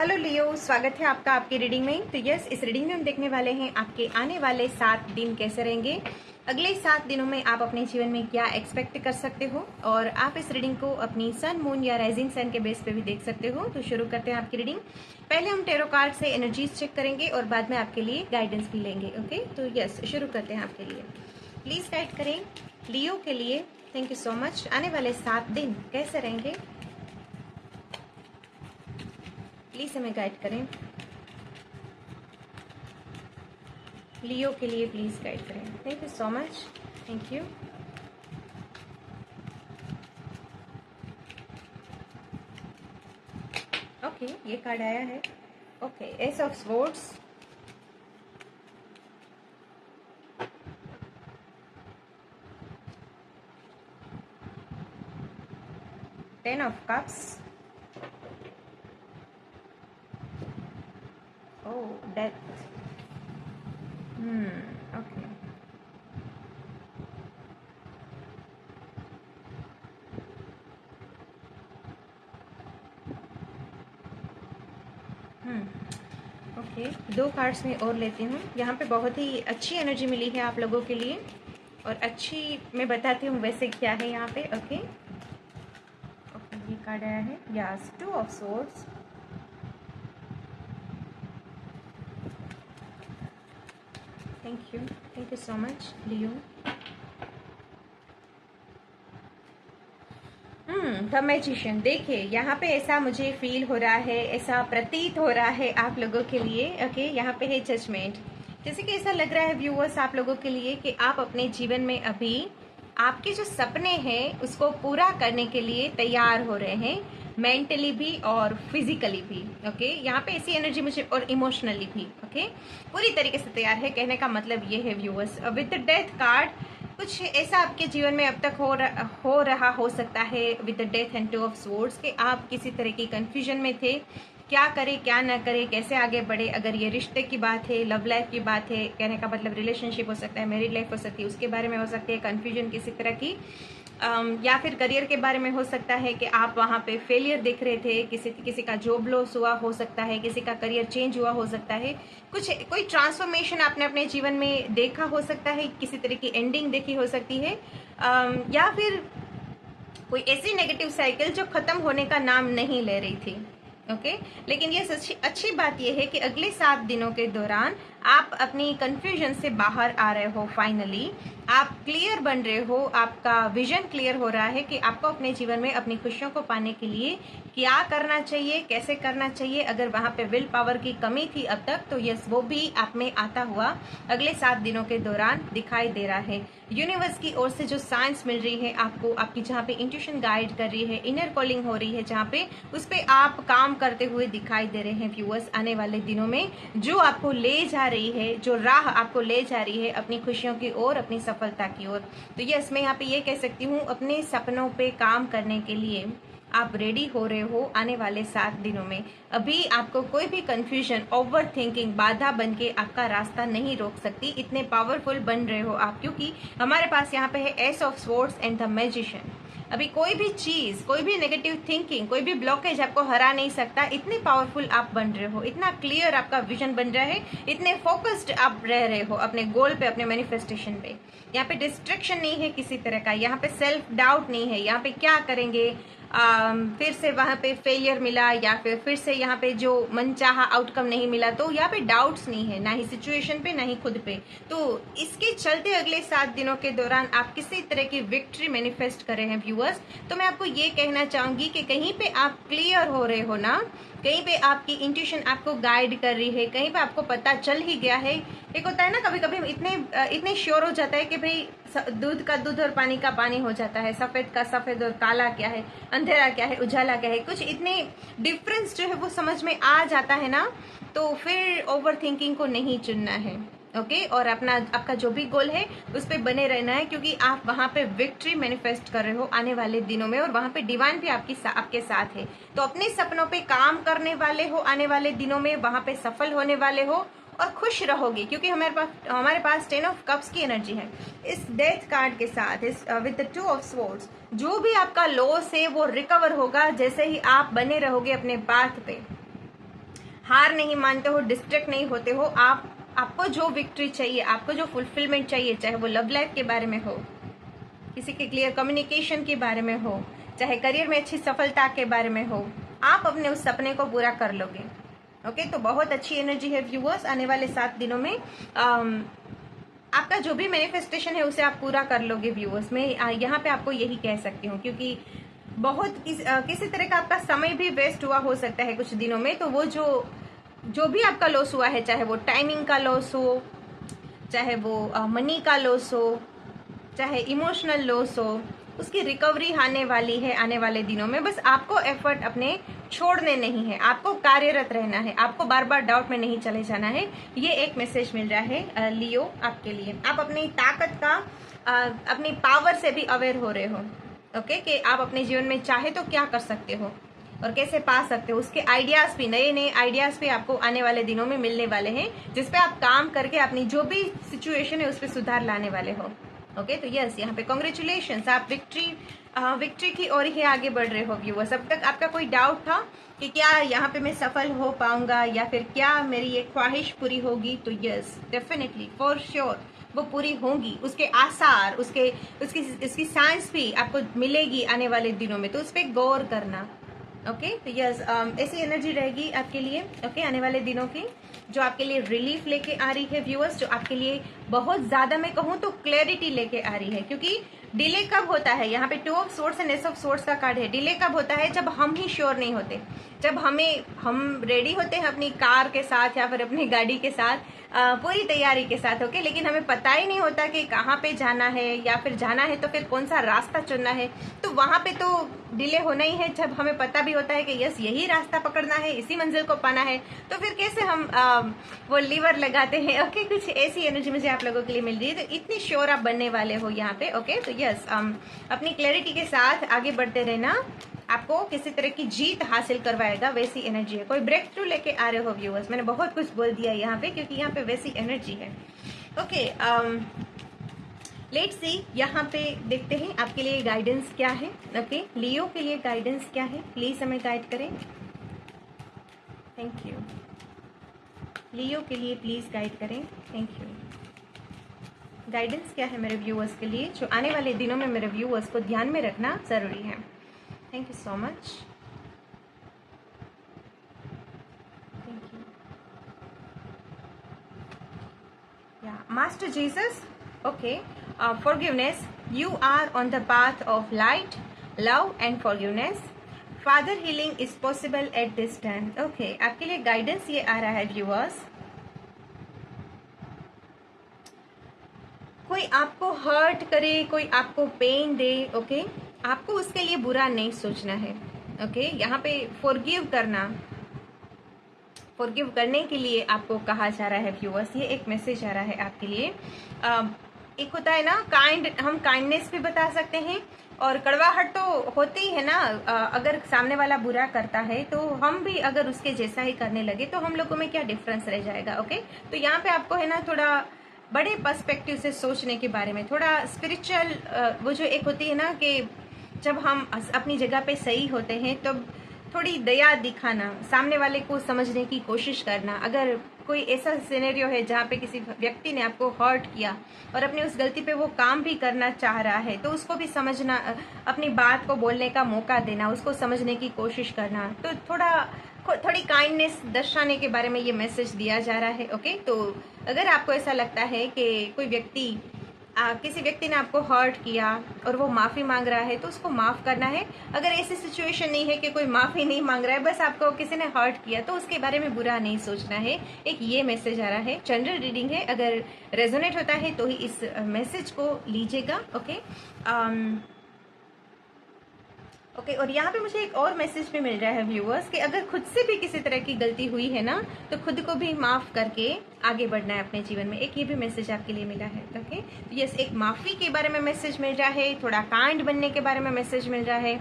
Hello लियो, स्वागत है आपका आपकी रीडिंग में। तो यस, इस रीडिंग में हम देखने वाले हैं आपके आने वाले 7 दिन कैसे रहेंगे। अगले 7 दिनों में आप अपने जीवन में क्या एक्सपेक्ट कर सकते हो, और आप इस रीडिंग को अपनी सन, मून या राइजिंग सन के बेस पे भी देख सकते हो। तो शुरू करते हैं आपकी रीडिंग। पहले हम टेरो कार्ड से एनर्जीज चेक करेंगे और बाद में आपके लिए गाइडेंस भी लेंगे। ओके, तो यस, शुरू करते हैं आपके लिए। प्लीज गाइड करें लियो के लिए। Thank you so much. आने वाले 7 दिन कैसे रहेंगे, प्लीज हमें गाइड करें। लियो के लिए प्लीज गाइड करें। Thank you so much. Thank you. Okay, ये कार्ड आया है। Okay, S of swords, 10 of cups, oh death. Okay, okay, 2 cards में और लेती हूँ। यहाँ पे बहुत ही अच्छी एनर्जी मिली है आप लोगों के लिए, और अच्छी मैं बताती हूँ वैसे क्या है यहाँ पे। ओके ओके, ये कार्ड आया है, yes, 2 of swords, thank you so much Leo. The magician. देखिए, यहाँ पे ऐसा मुझे फील हो रहा है, ऐसा प्रतीत हो रहा है आप लोगों के लिए। ओके, यहाँ पे है जजमेंट। जैसे कि ऐसा लग रहा है व्यूअर्स आप लोगों के लिए कि आप अपने जीवन में अभी आपके जो सपने हैं उसको पूरा करने के लिए तैयार हो रहे हैं, मेंटली भी और फिजिकली भी। ओके, यहाँ पे ऐसी एनर्जी मुझे, और इमोशनली भी। ओके, पूरी तरीके से तैयार है, कहने का मतलब ये है viewers. With the death card, कुछ ऐसा आपके जीवन में अब तक हो रहा हो सकता है with the death and 2 of swords कि आप किसी तरह की कंफ्यूजन में थे, क्या करें क्या ना करें, कैसे आगे बढ़े। अगर ये रिश्ते की बात है, लव लाइफ की बात है, कहने का मतलब रिलेशनशिप हो सकता है, मैरिड लाइफ हो सकती है, उसके बारे में हो सकती है कंफ्यूजन किसी तरह की, या फिर करियर के बारे में हो सकता है कि आप वहाँ पे फेलियर देख रहे थे, किसी का जॉब लॉस हुआ हो सकता है, किसी का करियर चेंज हुआ हो सकता है, कोई ट्रांसफॉर्मेशन आपने अपने जीवन में देखा हो सकता है, किसी तरह की एंडिंग देखी हो सकती है, या फिर कोई ऐसी नेगेटिव साइकिल जो खत्म होने का नाम नहीं ले रही थी। ओके, लेकिन ये अच्छी बात यह है कि अगले 7 दिनों के दौरान आप अपनी कंफ्यूजन से बाहर आ रहे हो। फाइनली आप क्लियर बन रहे हो, आपका विजन क्लियर हो रहा है कि आपको अपने जीवन में अपनी खुशियों को पाने के लिए क्या करना चाहिए, कैसे करना चाहिए। अगर वहां पे विल पावर की कमी थी अब तक, तो यस, वो भी आप में आता हुआ अगले 7 दिनों के दौरान दिखाई दे रहा है। यूनिवर्स की ओर से जो साइंस मिल रही है आपको, आपकी जहाँ पे इंट्यूशन गाइड कर रही है, इनर कॉलिंग हो रही है जहाँ पे, उस पे आप काम करते हुए दिखाई दे रहे हैं व्यूअर्स। आने वाले दिनों में जो आपको ले जा रही है, जो राह आपको ले जा रही है अपनी खुशियों की ओर, अपनी सफलता की ओर, तो यस, मैं यहाँ पे ये कह सकती हूँ अपने सपनों पे काम करने के लिए आप रेडी हो रहे हो आने वाले 7 दिनों में। अभी आपको कोई भी कंफ्यूजन, ओवर थिंकिंग बाधा बन के आपका रास्ता नहीं रोक सकती। इतने पावरफुल बन रहे हो आप, क्योंकि हमारे पास यहाँ पे है S of swords and the magician. अभी कोई भी चीज, कोई भी नेगेटिव थिंकिंग, कोई भी ब्लॉकेज आपको हरा नहीं सकता। इतने पावरफुल आप बन रहे हो, इतना क्लियर आपका विजन बन रहा है, इतने फोकस्ड आप रह रहे हो अपने गोल पे, अपने मैनिफेस्टेशन पे। यहाँ पे डिस्ट्रैक्शन नहीं है किसी तरह का, यहाँ पे सेल्फ डाउट नहीं है, यहाँ पे क्या करेंगे, फिर से वहां पे फेलियर मिला, या फिर से यहाँ पे जो मनचाहा आउटकम नहीं मिला, तो यहाँ पे डाउट्स नहीं है, ना ही सिचुएशन पे ना ही खुद पे। तो इसके चलते अगले 7 दिनों के दौरान आप किसी तरह की विक्ट्री मैनिफेस्ट कर रहे हैं व्यूअर्स। तो मैं आपको ये कहना चाहूंगी कि कहीं पे आप क्लियर हो रहे हो ना, कहीं पे आपकी इंट्यूशन आपको गाइड कर रही है, कहीं पे आपको पता चल ही गया है। एक होता है ना, कभी कभी इतने श्योर हो जाता है कि भाई दूध का दूध और पानी का पानी हो जाता है, सफेद का सफेद और काला क्या है, अंधेरा क्या है, उजाला क्या है, कुछ इतने डिफरेंस जो है वो समझ में आ जाता है ना, तो फिर ओवर थिंकिंग को नहीं चुनना है। ओके, और आपका जो भी गोल है उस पर बने रहना है, क्योंकि आप वहां पे विक्ट्री मैनिफेस्ट कर रहे हो आने वाले दिनों में, और वहां पे डिवाइन भी आपके साथ है। तो अपने सपनों पे काम करने वाले हो आने वाले दिनों में, वहां पे सफल होने वाले हो और खुश रहोगे, क्योंकि हमारे पास 10 ऑफ कप्स की एनर्जी है इस डेथ कार्ड के साथ, इस विद द 2 ऑफ स्वॉर्ड्स। जो भी आपका लॉस है वो रिकवर होगा जैसे ही आप बने रहोगे अपने पाथ पे। हार नहीं मानते हो, डिस्ट्रैक्ट नहीं होते हो। आपको जो विक्ट्री चाहिए, आपको जो फुलफिलमेंट चाहिए, चाहे वो लव लाइफ के बारे में हो, किसी के क्लियर कम्युनिकेशन के बारे में हो, चाहे करियर में अच्छी सफलता के बारे में हो, आप अपने उस सपने को पूरा कर लोगे। ओके, तो बहुत अच्छी एनर्जी है व्यूअर्स। आने वाले 7 दिनों में आपका जो भी मैनिफेस्टेशन है उसे आप पूरा कर लोगे व्यूअर्स। मैं यहाँ पे आपको यही कह सकती हूँ, क्योंकि बहुत किसी तरह का आपका समय भी वेस्ट हुआ हो सकता है कुछ दिनों में। तो वो जो भी आपका लॉस हुआ है, चाहे वो टाइमिंग का लॉस हो, चाहे वो मनी का लॉस हो, चाहे इमोशनल लॉस हो, उसकी रिकवरी आने वाली है आने वाले दिनों में। बस आपको एफर्ट अपने छोड़ने नहीं है, आपको कार्यरत रहना है, आपको बार बार डाउट में नहीं चले जाना है। ये एक मैसेज मिल रहा है लियो आपके लिए। आप अपनी ताकत का अपनी पावर से भी अवेयर हो रहे हो। ओके, कि आप अपने जीवन में चाहे तो क्या कर सकते हो और कैसे पा सकते हो, उसके आइडियाज भी, नए नए आइडियाज भी आपको आने वाले दिनों में मिलने वाले हैं, जिसपे आप काम करके अपनी जो भी सिचुएशन है उस पर सुधार लाने वाले हो। ओके, तो यस, यहाँ पे कॉन्ग्रेचुलेशन, आप विक्ट्री की ओर ही आगे बढ़ रहे हो व्यूअर्स। अब तक आपका कोई डाउट था कि क्या यहाँ पे मैं सफल हो पाऊंगा या फिर क्या मेरी ये ख्वाहिश पूरी होगी, तो यस, डेफिनेटली, फॉर श्योर वो पूरी होगी। उसके आसार, उसकी साइंस भी आपको मिलेगी आने वाले दिनों में, तो उस पर गौर करना। ओके, तो यस, ऐसी एनर्जी रहेगी आपके लिए। ओके, आने वाले दिनों की जो आपके लिए रिलीफ लेके आ रही है व्यूअर्स, जो आपके लिए बहुत ज्यादा, मैं कहूँ तो क्लैरिटी लेके आ रही है। क्योंकि डिले कब होता है, यहाँ पे 2 of source and S of source का कार्ड है। डिले कब होता है, जब हम ही श्योर नहीं होते, जब हम रेडी होते हैं अपनी कार के साथ या फिर अपनी गाड़ी के साथ, पूरी तैयारी के साथ। ओके, लेकिन हमें पता ही नहीं होता कि कहाँ पे जाना है, या फिर जाना है तो फिर कौन सा रास्ता चुनना है। तो वहां पे तो डिले होना ही है। जब हमें पता भी होता है कि यस, यही रास्ता पकड़ना है, इसी मंजिल को पाना है, तो फिर कैसे हम वो लीवर लगाते हैं। ओके, कुछ ऐसी एनर्जी मुझे आप लोगों के लिए मिल रही है। तो इतनी श्योर आप बनने वाले हो यहाँ पे। ओके, तो यस, अपनी क्लैरिटी के साथ आगे बढ़ते रहना, आपको किसी तरह की जीत हासिल करवाएगा, वैसी एनर्जी है। कोई ब्रेक थ्रू लेके आ रहे हो व्यूअर्स। मैंने बहुत कुछ बोल दिया यहाँ पे, क्योंकि यहाँ पे वैसी एनर्जी है। ओके, लेट्स सी, यहाँ पे देखते हैं आपके लिए गाइडेंस क्या है। ओके, लियो के लिए गाइडेंस क्या है, प्लीज हमें गाइड करें। Thank you. लियो के लिए प्लीज गाइड करें। Thank you. गाइडेंस क्या है मेरे व्यूअर्स के लिए, जो आने वाले दिनों में मेरे व्यूअर्स को ध्यान में रखना जरूरी है। Thank you so much. Thank you. Yeah, Master Jesus. Okay. Forgiveness. You are on the path of light, love and forgiveness. Father healing is possible at this time. Okay. आपके लिए गाइडेंस ये आ रहा है व्यूअर्स। कोई आपको hurt करे, कोई आपको पेन दे, ओके, आपको उसके लिए बुरा नहीं सोचना है। ओके, यहाँ पे फॉरगिव करने के लिए आपको कहा जा रहा है व्यूअर्स। ये एक मैसेज आ रहा है आपके लिए। एक होता है ना हम काइंडनेस भी बता सकते हैं, और कड़वाहट तो होती ही है ना। अगर सामने वाला बुरा करता है तो हम भी अगर उसके जैसा ही करने लगे तो हम लोगों में क्या डिफरेंस रह जाएगा। ओके, तो यहाँ पे आपको है ना थोड़ा बड़े पर्सपेक्टिव से सोचने के बारे में, थोड़ा स्पिरिचुअल, वो जो एक होती है ना कि जब हम अपनी जगह पे सही होते हैं तब थोड़ी दया दिखाना, सामने वाले को समझने की कोशिश करना। अगर कोई ऐसा सिनेरियो है जहाँ पे किसी व्यक्ति ने आपको हर्ट किया और अपनी उस गलती पे वो काम भी करना चाह रहा है, तो उसको भी समझना, अपनी बात को बोलने का मौका देना, उसको समझने की कोशिश करना, तो थोड़ी काइंडनेस दर्शाने के बारे में ये मैसेज दिया जा रहा है। ओके, तो अगर आपको ऐसा लगता है कि कोई व्यक्ति, किसी व्यक्ति ने आपको हर्ट किया और वो माफ़ी मांग रहा है, तो उसको माफ़ करना है। अगर ऐसी सिचुएशन नहीं है कि कोई माफ़ी नहीं मांग रहा है, बस आपको किसी ने हर्ट किया, तो उसके बारे में बुरा नहीं सोचना है। एक ये मैसेज आ रहा है। जनरल रीडिंग है, अगर रेजोनेट होता है तो ही इस मैसेज को लीजिएगा। ओके, ओके, और यहाँ पे मुझे एक और मैसेज भी मिल रहा है व्यूअर्स कि अगर खुद से भी किसी तरह की गलती हुई है ना, तो खुद को भी माफ करके आगे बढ़ना है अपने जीवन में। एक ये भी मैसेज आपके लिए मिला है। ओके, यस, एक माफी के बारे में मैसेज मिल रहा है, थोड़ा काइंड बनने के बारे में मैसेज मिल रहा है।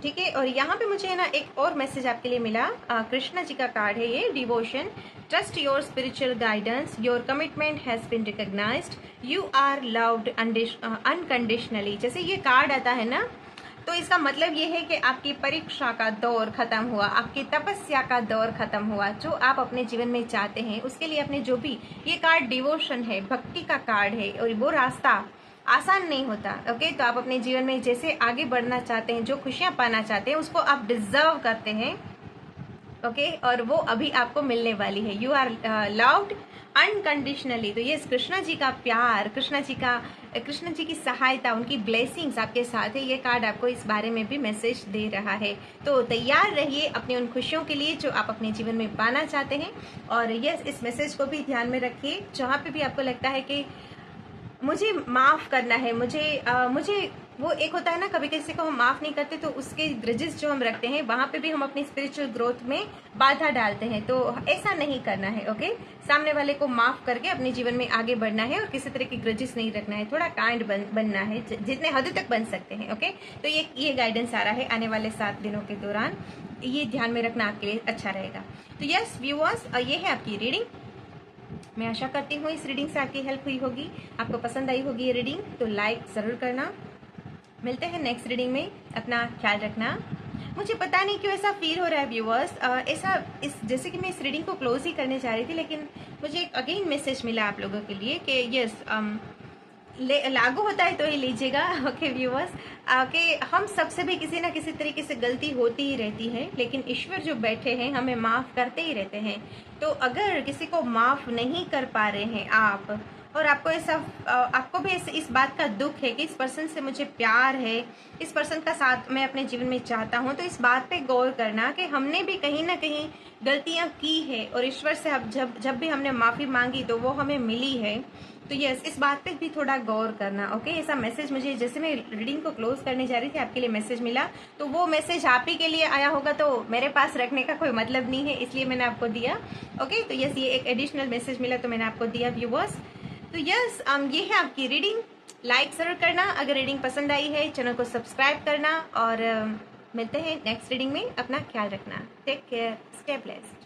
ठीक है, और यहाँ पे मुझे ना एक और मैसेज आपके लिए मिला। कृष्णा जी का कार्ड है ये, devotion. Trust your spiritual guidance, your commitment has been recognised, you are loved unconditionally. जैसे ये कार्ड आता है ना, तो इसका मतलब ये है कि आपकी परीक्षा का दौर खत्म हुआ, आपकी तपस्या का दौर खत्म हुआ। जो आप अपने जीवन में चाहते हैं उसके लिए अपने जो भी, ये कार्ड डिवोशन है, भक्ति का कार्ड है, और वो रास्ता आसान नहीं होता। ओके, तो आप अपने जीवन में जैसे आगे बढ़ना चाहते हैं, जो खुशियां पाना चाहते हैं, उसको आप डिजर्व करते हैं। ओके, और वो अभी आपको मिलने वाली है। You are loved unconditionally. तो ये कृष्णा जी का प्यार, कृष्णा जी की सहायता, उनकी ब्लेसिंग्स आपके साथ है। ये कार्ड आपको इस बारे में भी मैसेज दे रहा है। तो तैयार रहिए अपनी उन खुशियों के लिए जो आप अपने जीवन में पाना चाहते हैं। और यस, इस मैसेज को भी ध्यान में रखिए। जहाँ पे भी आपको लगता है कि मुझे माफ करना है, मुझे वो एक होता है ना, कभी किसी को हम माफ नहीं करते तो उसके ग्रजेस जो हम रखते हैं, वहां पे भी हम अपनी स्पिरिचुअल ग्रोथ में बाधा डालते हैं। तो ऐसा नहीं करना है। ओके, सामने वाले को माफ करके अपने जीवन में आगे बढ़ना है और किसी तरह की ग्रजेस नहीं रखना है। थोड़ा काइंड बनना है, जितने हद तक बन सकते हैं। ओके, तो ये गाइडेंस आ रहा है आने वाले 7 दिनों के दौरान। ये ध्यान में रखना आपके लिए अच्छा रहेगा। तो यस व्यूअर्स, ये है आपकी रीडिंग। मैं आशा करती हूँ इस रीडिंग से आपकी हेल्प हुई होगी, आपको पसंद आई होगी ये रीडिंग। तो लाइक जरूर करना। मिलते हैं नेक्स्ट रीडिंग में। अपना ख्याल रखना। मुझे पता नहीं क्यों ऐसा फील हो रहा है व्यूअर्स, ऐसा जैसे कि मैं इस रीडिंग को क्लोज ही करने जा रही थी, लेकिन मुझे एक अगेन मैसेज मिला आप लोगों के लिए कि यस, लागू होता है तो ही लीजिएगा। ओके व्यूअर्स, कि हम सबसे भी किसी ना किसी तरीके से गलती होती ही रहती है, लेकिन ईश्वर जो बैठे हैं हमें माफ करते ही रहते हैं। तो अगर किसी को माफ नहीं कर पा रहे हैं आप, और आपको ऐसा आपको भी इस बात का दुख है कि इस पर्सन से मुझे प्यार है, इस पर्सन का साथ मैं अपने जीवन में चाहता हूं, तो इस बात पे गौर करना कि हमने भी कहीं ना कहीं गलतियां की है, और ईश्वर से अब जब भी हमने माफी मांगी तो वो हमें मिली है। तो यस, इस बात पे भी थोड़ा गौर करना। ओके, ऐसा मैसेज मुझे, जैसे मैं रीडिंग को क्लोज करने जा रही थी, आपके लिए मैसेज मिला, तो वो मैसेज आप ही के लिए आया होगा, तो मेरे पास रखने का कोई मतलब नहीं है, इसलिए मैंने आपको दिया। ओके, तो यस, ये एक एडिशनल मैसेज मिला तो मैंने आपको दिया व्यूअर्स। तो यस, ये है आपकी रीडिंग। लाइक जरूर करना अगर रीडिंग पसंद आई है, चैनल को सब्सक्राइब करना, और मिलते हैं नेक्स्ट रीडिंग में। अपना ख्याल रखना। Take care, stay blessed.